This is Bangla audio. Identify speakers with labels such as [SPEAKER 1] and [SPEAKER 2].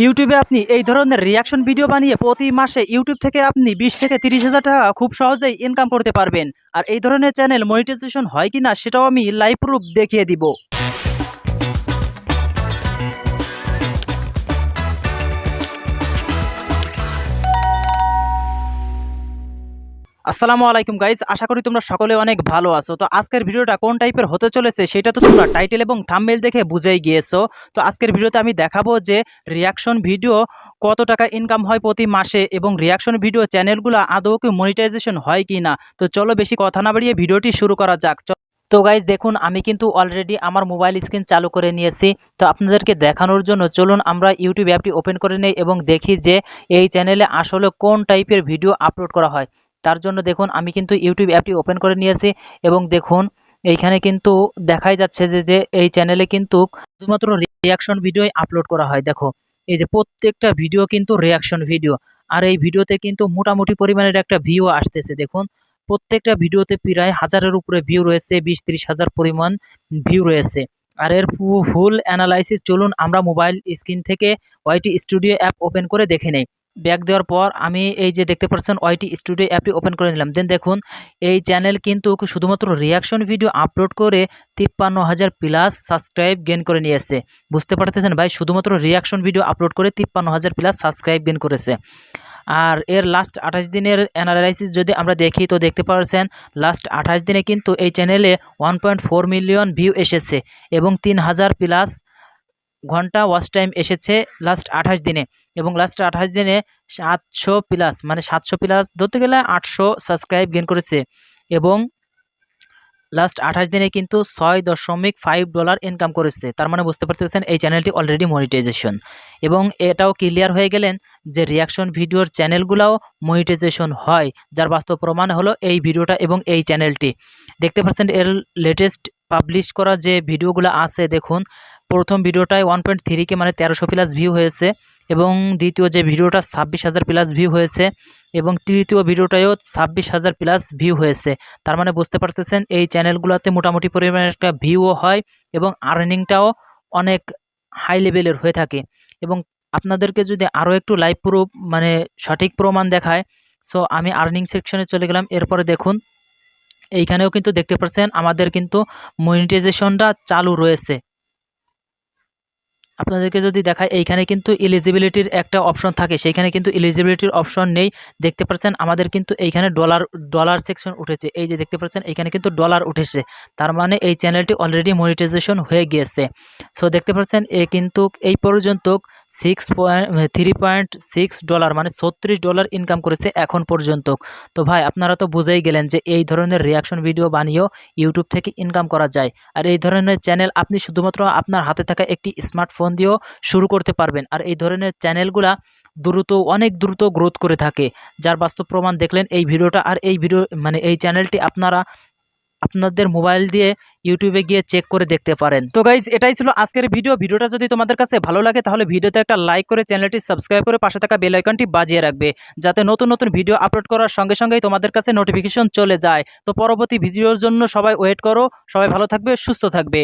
[SPEAKER 1] ইউটিউবে আপনি এই ধরনের রিয়াকশন ভিডিও বানিয়ে প্রতি মাসে ইউটিউব থেকে আপনি 20 থেকে 30,000 টাকা খুব সহজেই ইনকাম করতে পারবেন। আর এই ধরনের চ্যানেল মনিটাইজেশন হয় কিনা সেটাও আমি লাইভ প্রুফ দেখিয়ে দিব। আসসালামু আলাইকুম গাইস, আশা করি তোমরা সকলে অনেক ভালো আছো। তো আজকের ভিডিওটা কোন টাইপের হতে চলেছে সেটা তো তোমরা টাইটেল এবং থাম্বনেল দেখে বুঝেই গিয়েছো। তো আজকের ভিডিওতে আমি দেখাবো যে রিয়াকশন ভিডিও কত টাকা ইনকাম হয় প্রতি মাসে এবং রিয়াকশন ভিডিও চ্যানেলগুলো আদৌ কি মনিটাইজেশন হয় কি না। তো চলো বেশি কথা না বাড়িয়ে ভিডিওটি শুরু করা যাক। তো গাইজ দেখুন, আমি কিন্তু অলরেডি আমার মোবাইল স্ক্রিন চালু করে নিয়েছি। তো আপনাদেরকে দেখানোর জন্য চলুন আমরা ইউটিউব অ্যাপটি ওপেন করে নেই এবং দেখি যে এই চ্যানেলে আসলে কোন টাইপের ভিডিও আপলোড করা হয়। তার জন্য দেখুন আমি কিন্তু ইউটিউব অ্যাপটি ওপেন করে নিয়েছি এবং দেখুন এইখানে কিন্তু দেখাই যাচ্ছে যে এই চ্যানেলে কিন্তু শুধুমাত্র রিয়াকশন ভিডিও আপলোড করা হয়। দেখো এই যে প্রত্যেকটা ভিডিও কিন্তু রিয়াকশন ভিডিও, আর এই ভিডিওতে কিন্তু মোটামুটি পরিমাণের একটা ভিউ আসতেছে। দেখুন প্রত্যেকটা ভিডিওতে প্রায় হাজারের উপরে ভিউ রয়েছে, 20-30 হাজার পরিমাণ ভিউ রয়েছে। আর এর ফুল অ্যানালাইসিস চলুন আমরা মোবাইল স্ক্রিন থেকে ওয়াইটি স্টুডিও অ্যাপ ওপেন করে দেখে নেই। ব্যাক দেওয়ার পর আমি এই যে দেখতে পাচ্ছেন ওয়াইটি স্টুডিও অ্যাপটি ওপেন করে নিলাম। দেন দেখুন এই চ্যানেল কিন্তু শুধুমাত্র রিয়াকশন ভিডিও আপলোড করে 53,000 প্লাস সাবস্ক্রাইব গেইন করে নিয়েছে। বুঝতে পারতেছেন ভাই, শুধুমাত্র রিয়াকশন ভিডিও আপলোড করে 53,000 প্লাস সাবস্ক্রাইব গেইন করেছে। আর এর লাস্ট 28 দিনের অ্যানালাইসিস যদি আমরা দেখি তো দেখতে পাচ্ছেন লাস্ট 28 দিনে কিন্তু এই চ্যানেলে 1.4 মিলিয়ন ভিউ এসেছে এবং 3,000 প্লাস ঘন্টা ওয়াচ টাইম এসেছে লাস্ট 28 দিনে। এবং লাস্ট 28 দিনে 700 প্লাস, মানে 700 প্লাস ধরতে গেলে 800 সাবস্ক্রাইব গেইন করেছে। এবং লাস্ট 28 দিনে কিন্তু $6.5 ইনকাম করেছে। তার মানে বুঝতে পারতেছেন এই চ্যানেলটি অলরেডি মনিটাইজেশন। এবং এটাও ক্লিয়ার হয়ে গেলেন যে রিয়াকশন ভিডিওর চ্যানেলগুলোও মনিটাইজেশন হয়, যার বাস্তব প্রমাণ হলো এই ভিডিওটা এবং এই চ্যানেলটি। দেখতে পাচ্ছেন এর লেটেস্ট পাবলিশ করা যে ভিডিওগুলো আছে, দেখুন প্রথম ভিডিওটায় 1.3K মানে 1300 প্লাস ভিউ হয়েছে এবং দ্বিতীয় যে ভিডিওটা 26,000 প্লাস ভিউ হয়েছে এবং তৃতীয় ভিডিওটায়ও 26,000 প্লাস ভিউ হয়েছে। তার মানে বুঝতে পারতেছেন এই চ্যানেলগুলোতে মোটামুটি পরিমাণে একটা ভিউও হয় এবং আর্নিংটাও অনেক হাই লেভেলের হয়ে থাকে। এবং আপনাদেরকে যদি আরও একটু লাইভ প্রুফ মানে সঠিক প্রমাণ দেখায়, সো আমি আর্নিং সেকশনে চলে গেলাম। এরপরে দেখুন এইখানেও কিন্তু দেখতে পাচ্ছেন আমাদের কিন্তু মনিটাইজেশনটা চালু রয়েছে। আপনাদেরকে যদি দেখায় এইখানে কিন্তু এলিজিবিলিটির একটা অপশন থাকে, সেইখানে কিন্তু এলিজিবিলিটির অপশন নেই। দেখতে পাচ্ছেন আমাদের কিন্তু এইখানে ডলার সেকশন উঠেছে, এই যে দেখতে পাচ্ছেন এখানে কিন্তু ডলার উঠেছে। তার মানে এই চ্যানেলটি অলরেডি মনিটাইজেশন হয়ে গিয়েছে। সো দেখতে পাচ্ছেন এ কিন্তু এই পর্যন্ত $3.6 মানে $36 ইনকাম করেছে এখন পর্যন্ত। তো ভাই আপনারা তো বুঝেই গেলেন যে এই ধরনের রিয়াকশন ভিডিও বানিয়েও ইউটিউব থেকে ইনকাম করা যায়। আর এই ধরনের চ্যানেল আপনি শুধুমাত্র আপনার হাতে থাকা একটি স্মার্টফোন দিয়েও শুরু করতে পারবেন। আর এই ধরনের চ্যানেলগুলা অনেক দ্রুত গ্রোথ করে থাকে, যার বাস্তব প্রমাণ দেখলেন এই ভিডিওটা। আর এই ভিডিও মানে এই চ্যানেলটি আপনারা আপনাদের মোবাইল দিয়ে ইউটিউবে গিয়ে চেক করে দেখতে পারেন। তো গাইজ এটাই ছিল আজকের ভিডিওটা যদি তোমাদের কাছে ভালো লাগে তাহলে ভিডিওতে একটা লাইক করে চ্যানেলটি সাবস্ক্রাইব করে পাশে থাকা বেল আইকনটি বাজিয়ে রাখবে, যাতে নতুন নতুন ভিডিও আপলোড করার সঙ্গে সঙ্গেই তোমাদের কাছে নোটিফিকেশন চলে যায়। তো পরবর্তী ভিডিওর জন্য সবাই ওয়েট করো। সবাই ভালো থাকবে, সুস্থ থাকবে।